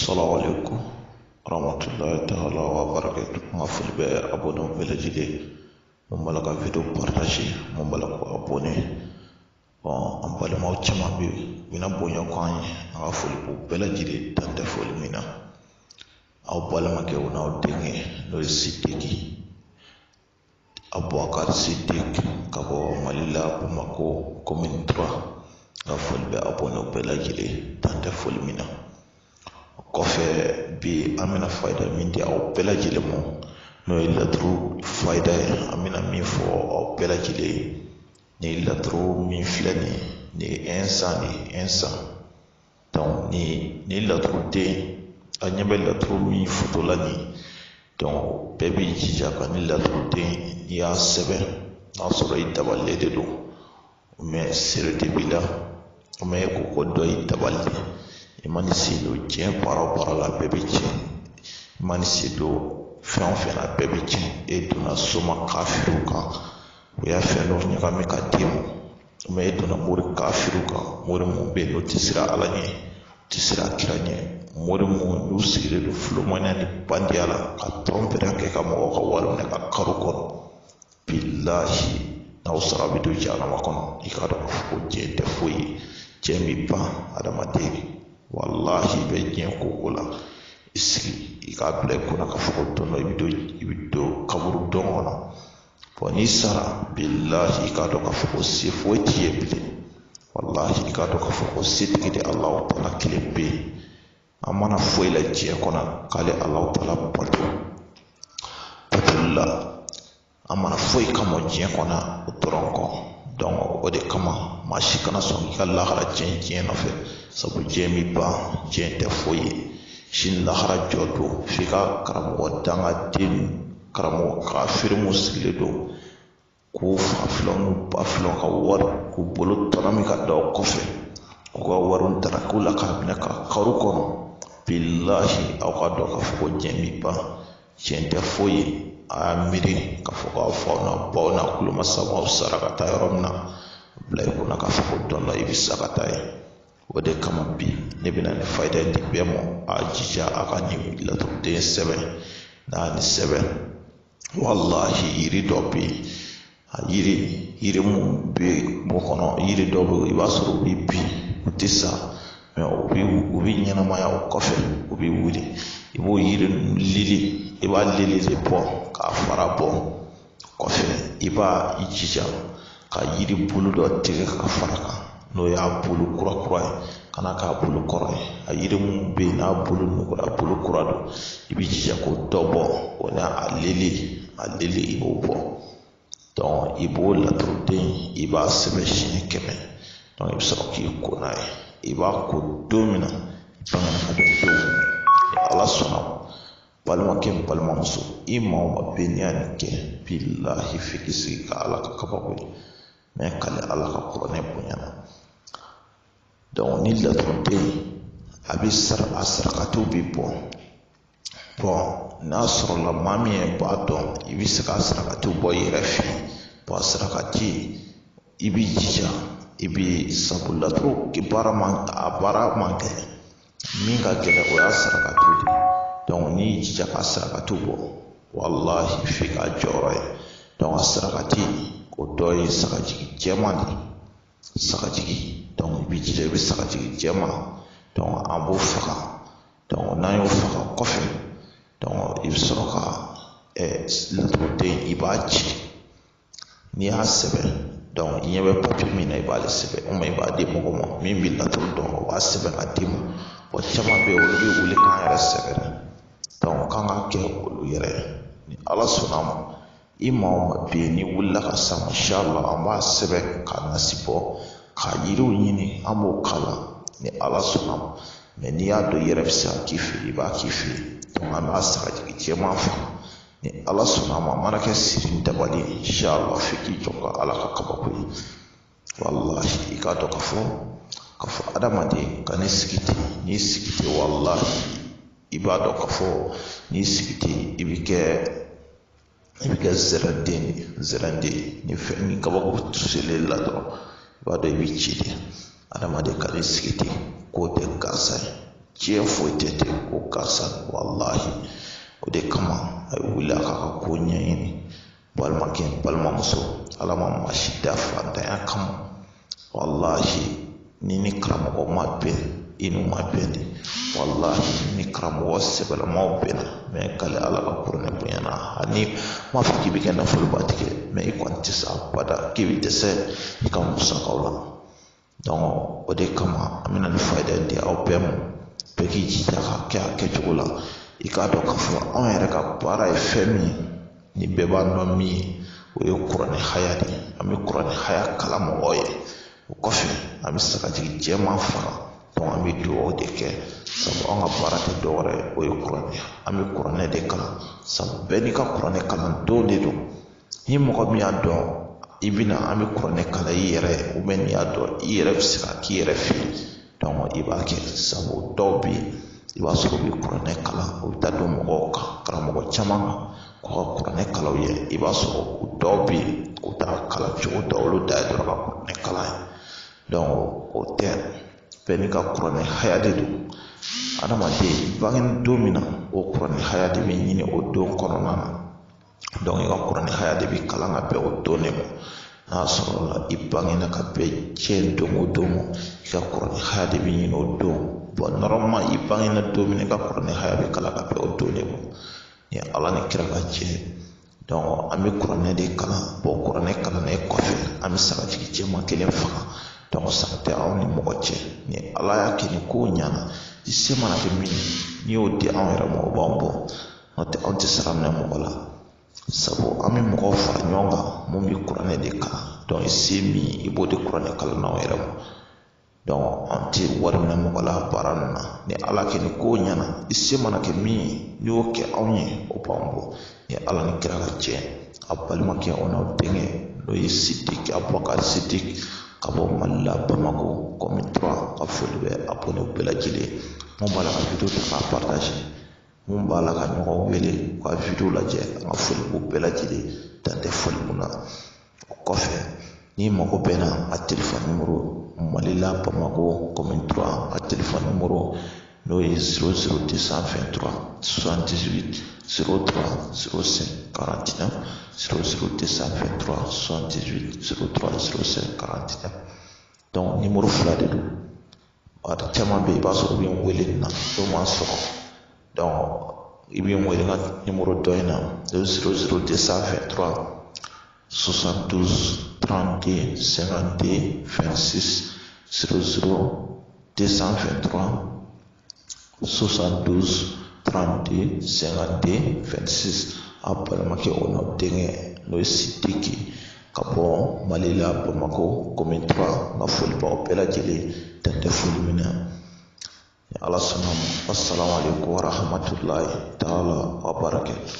Assalamu alaikum warahmatullahi ta'ala wa barakatuh. Mafuli be abonné bele jide mon bala ka vidéo partager mon bala ko abonné bon am bala ma chama bi mina bonya ko an nga fuli bu bele jide tante fuli mina aw bala ma ke wona o denge no sidiki Aboubacar Siddiq kabo malila Bamako commune 3 nga fuli be abonné bele jide tante fuli mina kɔfɛ bi an bɛna fayida min di aw bɛɛ lajɛlen ma n'o ye laturu fayida ye an bɛna min fɔ aw bɛɛ lajɛlen ye ni laturu min filɛ nin ye insan donc ni laturu den a ɲɛ bɛ laturu min foto la nin donc bɛɛ b'i jija ka ni laturu den n'i y'a sɛbɛn n'a sɔrɔ i dabalilen de don mais sere de b'i la mais ko ko dɔ i dabalilen imani sido diɲɛ baara o baara la bɛɛ bɛ tiɲɛ imani sido fɛn o fɛn na bɛɛ bɛ tiɲɛ e donna soma kafiriw kan o y'a fɛn dɔ ɲagami ka d'i ma mais e donna mori kafiriw kan mori mun bɛ yen n'o tɛ siran ala ɲɛ o tɛ siran kira ɲɛ mori mun n'u sigilen don filomaniya ni bandiya la ka tɔnpɛrɛ kɛ ka mɔgɔw ka wari minɛ ka karo kɔnɔ bilahi n'aw sara bɛ don jahanama kɔnɔ i k'a dɔn k'a fɔ ko diɲɛ tɛ foyi ye diɲɛ bɛ ban adamaden wallahi bɛ diɲɛ ko la i sigi i k'a bila i kunna k'a fɔ ko don dɔ i bɛ don kaburu dɔn kɔnɔ bon n'i sara bilahi i k'a dɔn k'a fɔ ko se foyi t'i ye bilen wallahi i k'a dɔn k'a fɔ ko setigi de Alahu Taala kelen bɛ yen an mana foyi la diɲɛ kɔnɔ k'ale Alahu Taala batoli la an mana foyi kama diɲɛ kɔnɔ o dɔrɔn kɔ donc o de kama maa si kana sɔn i ka lahara diɲɛ nɔfɛ sabu diɲɛ mi ban diɲɛ tɛ foyi ye sini lahara jɔ don f'i ka karamɔgɔ dangaden karamɔgɔ kafiri mun sigilen don k'u fafilaw n'u bafilaw ka wari k'u bolo tɔnɔ min ka da o kɔfɛ k'u ka wariw dara k'u la k'a minɛ ka karo kɔnɔ bilahi aw ka dɔn k'a fɔ ko diɲɛ mi ban diɲɛ tɛ foyi ye a y'a miiri k'a fɔ k'aw faw na baw na kulomasamaw sara ka taa yɔrɔ min na bila i kunna k'a fɔ ko don dɔ i bɛ sa ka taa ye o de kama bi ne bɛna nin fayida di bɛɛ ma a jija a ka nin laturuden sɛbɛn n'a ni sɛbɛn wallahi yiri dɔ bɛ yen a yiri mun bɛ bɔ kɔnɔ yiri dɔ bɛ yen i b'a sɔrɔ u bɛ bin u tɛ sa mais u bɛ ɲɛnamaya o kɔfɛ u bɛ wuli i b'o yiri lili i b'a lili de bɔ k'a fara bɔ kɔfɛ i b'a i jija ka yiri bulu dɔ tigɛ ka fara kan n'o y'a bulu kura ye kana k'a bulu kɔrɔ ye a yiri mun bɛ yen n'a bulu nugura bulu kura don i bɛ jija k'o dɔ bɔ o n'a a lili i b'o bɔ donc i b'o laturuden i b'a sɛbɛn siɲɛ 100 donc i bɛ sɔrɔ k'i ko n'a ye i b'a ko don min na i kan ka dɔn don ni ala sɔnna balimakɛ ni balimamuso i maa o maa bɛ n'i y'a nin kɛ bilahi f'i k'i sigi ka ala ka kabako ye mais k'ale ala ka kuranɛ bonyana donc ni laturuden a bɛ a sarakatiw bɛ bɔ bon n'a sɔrɔla maa min ye b'a dɔn i bɛ se ka sarakatiw bɔ i yɛrɛ fɛ yen bon a sarakati i b'i jija i bɛ sabu laturu baara man gɛlɛn min ka gɛlɛn o y'a sarakatiw de donc n'i y'i jija ka sarakatiw bɔ wallahi f'i ka jɔyɔrɔ ye donc a sarakati o dɔ ye sagajigi jɛman de sagajigi donc i b'i jija i bɛ sagajigi jɛman donc an b'o faga donc n'an y'o faga kɔfɛ donc i bɛ sɔrɔ ka laturuden i b'a ci n'i y'a sɛbɛn donc i ɲɛ bɛ papiye min na i b'ale sɛbɛn i b'a di mɔgɔ ma min bɛ laturu dɔn o b'a sɛbɛn ka d'i ma bon caman bɛ yen olu bɛ wuli k'an yɛrɛ sɛbɛn donc k'an ka kɛ olu yɛrɛ ye ni ala sɔnna ma i maa o maa bɛ yen n'i wulila ka s'a ma inshallah an b'a sɛbɛn k'a nasi bɔ ka yiriw ɲini an b'o kala ni ala sɔnna ma mais n'i y'a dɔn i yɛrɛ bɛ se ka k'i fɛ yen i b'a k'i fɛ yen donc an b'a sagajigi jɛman faga ni ala sɔnna ma a mana kɛ siri ni dabali ye inshallah f'i k'i jɔ ka ala ka kabako ye wallahi i k'a dɔn k'a fɔ adamaden ka ne sigi ten n'i sigi ten wallahi i b'a dɔn k'a fɔ n'i sigi ten i bɛ kɛ zɛrɛnden ni fɛn ni kabako tuselen la dɔrɔn i b'a dɔn i bɛ ci de adamaden ka ne sigi ten k'o tɛ gansan ye diɲɛ foyi tɛ ten ko karisa wallahi o de kama a ye wuli a k'a ka ko ɲɛɲini balimakɛ balimamuso ala ma maa si da fantanya kama wallahi ni karamɔgɔ ma bɛn i n'u ma bɛn de wallahi ni karamɔgɔ sɛbɛlamaw bɛnna mɛ k'ale ala ka kuranɛ bonyana ani m'a fɔ k'i bɛ kɛ nafolobatigi mɛ i kɔni tɛ se abada k'i bɛ dɛsɛ i ka musakaw la donc o de kama an bɛna nin fayida di aw bɛɛ ma bɛɛ k'i jija ka kɛ a kɛcogo la i k'a dɔn k'a fɔ anw yɛrɛ ka baara ye fɛn min ye ni bɛɛ b'a dɔn min ye o ye kuranɛ haya de ye an bɛ kuranɛ haya kalan mɔgɔw ye o kɔfɛ an bɛ se ka jigin jɛman fara donc an bɛ dugawu de kɛ sabu an ka baara tɛ dɔwɛrɛ ye o ye kuranɛ an bɛ kuranɛ de kalan sabu bɛɛ n'i ka kuranɛ kalan don de don ni mɔgɔ min y'a dɔn i bɛna an bɛ kuranɛ kalan i yɛrɛ ye ou bien n'i y'a dɔn i yɛrɛ bɛ se ka k'i yɛrɛ fɛ donc i b'a kɛ sabu dɔw bɛ yen i b'a sɔrɔ u bɛ kuranɛ kalan u bɛ taa don mɔgɔw kan karamɔgɔ caman kan k'u ka kuranɛ kalan u ye i b'a sɔrɔ u dɔw bɛ yen u t'a kalan cogo dɔ olu da ye dɔrɔn ka kuranɛ kalan ye donc o tɛ bɛɛ n'i ka kuranɛ haya de don adamaden bangeni don min na o kuranɛ haya de bɛ ɲini o don kɔnɔna na donc i ka kuranɛ haya de bɛ kalan ka bɛn o don de ma n'a sɔrɔ la i bangena ka bɛn diɲɛ don o don ma i ka kuranɛ haya de bɛ ɲini o don bon normalement i bangena don min na i ka kuranɛ haya bɛ kalan ka bɛn o don de ma ni ala ni kira ka jɛ donc an bɛ kuranɛ de kalan bon kuranɛ kalannen kɔfɛ an bɛ se ka jigin jɛman kelen faga donc san tɛ aw ni mɔgɔ cɛ ni ala y'a kɛ ni ko ɲana i se mana kɛ min n'i y'o di anw yɛrɛ ma o b'an bɔ n'o tɛ anw tɛ sira minɛ mɔgɔ la sabu an bɛ mɔgɔw fara ɲɔgɔn kan mun bɛ kuranɛ de kalan donc i se min i b'o de kuranɛ kalan n'anw yɛrɛ ma donc an tɛ wari minɛ mɔgɔ la baara ninnu na ni ala kɛ ni ko ɲana i se mana kɛ min ye n'i y'o kɛ anw ye o b'an bɔ ni ala ni kira ka jɛ a balimakɛ o n'aw denkɛ n'o ye sidiki abubakari sidiki ka bɔ mali la bamako komi 3 ka foli bɛ abonné bɛɛ lajɛlen mun b'a la ka video ta k'a partage mun b'a la ka ɲɔgɔn wele ka video lajɛ an ka foli b'u bɛɛ lajɛlen dan tɛ foli mun na o kɔfɛ n'i mago bɛnna a téléphone numéro mali la bamako komi 3 a téléphone numéro n'o ye 00223 78 03 05 49 00223 78 03 05 49 donc numéro fila de don a caman bɛ yen i b'a sɔrɔ u bɛ n wele nin na n'o ma sɔrɔ donc i bɛ n wele n ka numéro dɔ in na 00223 72 32 52 26 00223 72 32 52 26 a balimakɛ o n'aw denkɛ n'o ye sidiki ka bɔ mali la bamako komi 3 n ka foli b'aw bɛɛ lajɛlen dan tɛ foli min na ni ala sɔnna ma assalamu alaikum wa rahmatulahi taala wa barakatuh